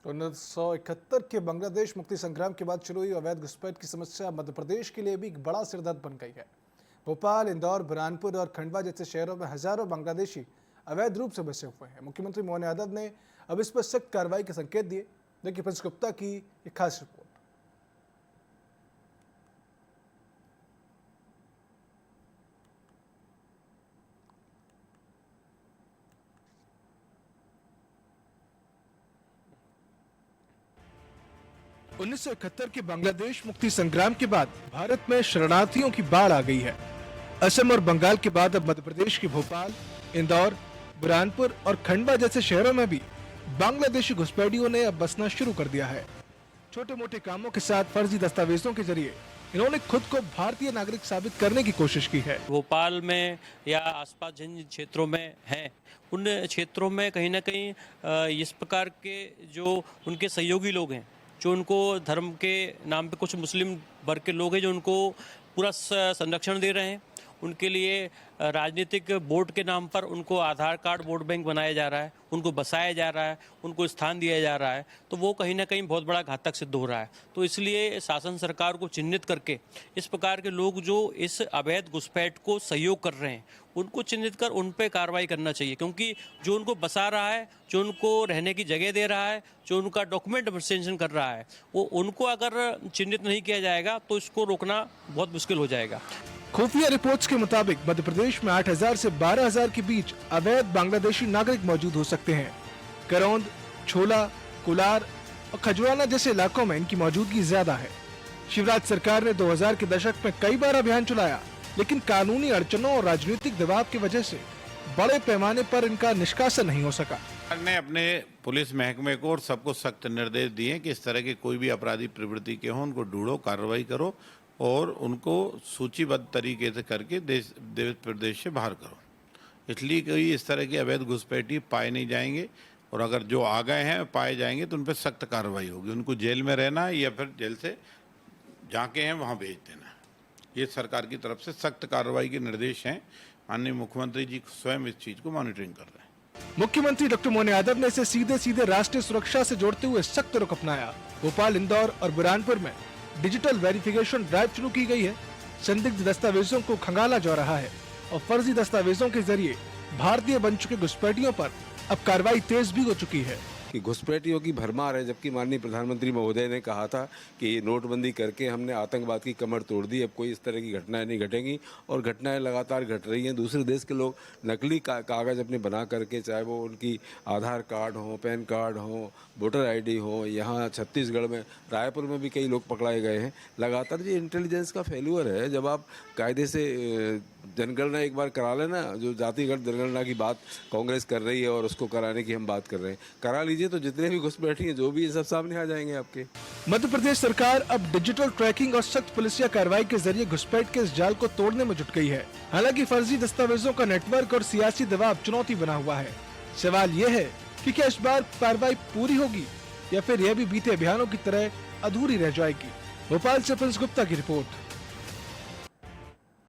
1971 के बांग्लादेश मुक्ति संग्राम के बाद शुरू हुई अवैध घुसपैठ की समस्या मध्य प्रदेश के लिए भी एक बड़ा सिरदर्द बन गई है। भोपाल, इंदौर, बुरहानपुर और खंडवा जैसे शहरों में हजारों बांग्लादेशी अवैध रूप से बसे हुए हैं। मुख्यमंत्री मोहन यादव ने अब इस पर सख्त कार्रवाई के संकेत दिए। देखिए प्रिंस गुप्ता की एक खास रिपोर्ट। 1971 के बांग्लादेश मुक्ति संग्राम के बाद भारत में शरणार्थियों की बाढ़ आ गई है। असम और बंगाल के बाद अब मध्य प्रदेश के भोपाल, इंदौर, बुरहानपुर और खंडवा जैसे शहरों में भी बांग्लादेशी घुसपैठियों ने अब बसना शुरू कर दिया है। छोटे मोटे कामों के साथ फर्जी दस्तावेजों के जरिए इन्होंने खुद को भारतीय नागरिक साबित करने की कोशिश की है। भोपाल में या आसपास जिन क्षेत्रों में हैं, उन क्षेत्रों में कहीं ना कहीं इस प्रकार के जो उनके सहयोगी लोग हैं, जो उनको धर्म के नाम पे कुछ मुस्लिम वर्ग के लोग हैं जो उनको पूरा संरक्षण दे रहे हैं। उनके लिए राजनीतिक वोट के नाम पर उनको आधार कार्ड वोट बैंक बनाया जा रहा है, उनको बसाया जा रहा है, उनको स्थान दिया जा रहा है, तो वो कहीं ना कहीं बहुत बड़ा घातक सिद्ध हो रहा है। तो इसलिए शासन सरकार को चिन्हित करके इस प्रकार के लोग जो इस अवैध घुसपैठ को सहयोग कर रहे हैं, उनको चिन्हित कर उन पर कार्रवाई करना चाहिए, क्योंकि जो उनको बसा रहा है, जो उनको रहने की जगह दे रहा है, जो उनका डॉक्यूमेंट एक्सटेंशन कर रहा है, वो उनको अगर चिन्हित नहीं किया जाएगा तो इसको रोकना बहुत मुश्किल हो जाएगा। खुफिया रिपोर्ट्स के मुताबिक मध्य प्रदेश में 8,000 से 12,000 के बीच अवैध बांग्लादेशी नागरिक मौजूद हो सकते हैं। करौंद, छोला, कुलार और खजुराना जैसे इलाकों में इनकी मौजूदगी ज्यादा है। शिवराज सरकार ने 2000 के दशक में कई बार अभियान चलाया, लेकिन कानूनी अड़चनों और राजनीतिक दबाव की वजह से बड़े पैमाने पर इनका निष्कासन नहीं हो सका। ने अपने पुलिस महकमे को और सबको सख्त निर्देश दिए कि इस तरह के कोई भी अपराधी प्रवृत्ति के हों, उनको ढूंढो, कार्रवाई करो और उनको सूचीबद्ध तरीके से करके देश प्रदेश से बाहर करो। इसलिए कोई इस तरह के अवैध घुसपैठी पाए नहीं जाएंगे, और अगर जो आ गए हैं पाए जाएंगे तो उन पर सख्त कार्रवाई होगी। उनको जेल में रहना या फिर जेल से जहाँ के हैं वहाँ भेज देना। ये सरकार की तरफ से सख्त कार्रवाई के निर्देश हैं। माननीय मुख्यमंत्री जी स्वयं इस चीज को मॉनिटरिंग कर रहे हैं। मुख्यमंत्री डॉक्टर मोहन यादव ने इसे सीधे सीधे राष्ट्रीय सुरक्षा से जोड़ते हुए सख्त रुख अपनाया। भोपाल, इंदौर और बुरहानपुर में डिजिटल वेरिफिकेशन ड्राइव शुरू की गई है। संदिग्ध दस्तावेजों को खंगाला जा रहा है और फर्जी दस्तावेजों के जरिए भारतीय बन चुके घुसपैठियों पर अब कार्रवाई तेज भी हो चुकी है कि घुसपैठियों की भरमार है। जबकि माननीय प्रधानमंत्री महोदय ने कहा था कि नोटबंदी करके हमने आतंकवाद की कमर तोड़ दी, अब कोई इस तरह की घटनाएं नहीं घटेंगी, और घटनाएं लगातार घट रही हैं। दूसरे देश के लोग नकली कागज़ अपने बना करके, चाहे वो उनकी आधार कार्ड हो, पैन कार्ड हो, वोटर आईडी हो, यहाँ छत्तीसगढ़ में रायपुर में भी कई लोग पकड़ाए गए हैं। लगातार ये इंटेलिजेंस का फेल्यूर है। जब आप कायदे से जनगणना एक बार करा लेना, जो जातिगत जनगणना की बात कांग्रेस कर रही है और उसको कराने की हम बात कर रहे हैं, करा लीजिए तो जितने भी घुसपैठी हैं जो भी सब सामने आ जाएंगे आपके। मध्य प्रदेश सरकार अब डिजिटल ट्रैकिंग और सख्त पुलिसिया कार्रवाई के जरिए घुसपैठ के इस जाल को तोड़ने में जुट गई है। हालांकि फर्जी दस्तावेजों का नेटवर्क और सियासी दबाव चुनौती बना हुआ है। सवाल ये है कि क्या इस बार कार्रवाई पूरी होगी या फिर यह भी बीते अभियानों की तरह अधूरी रह जाएगी। भोपाल से प्रिंस गुप्ता की रिपोर्ट।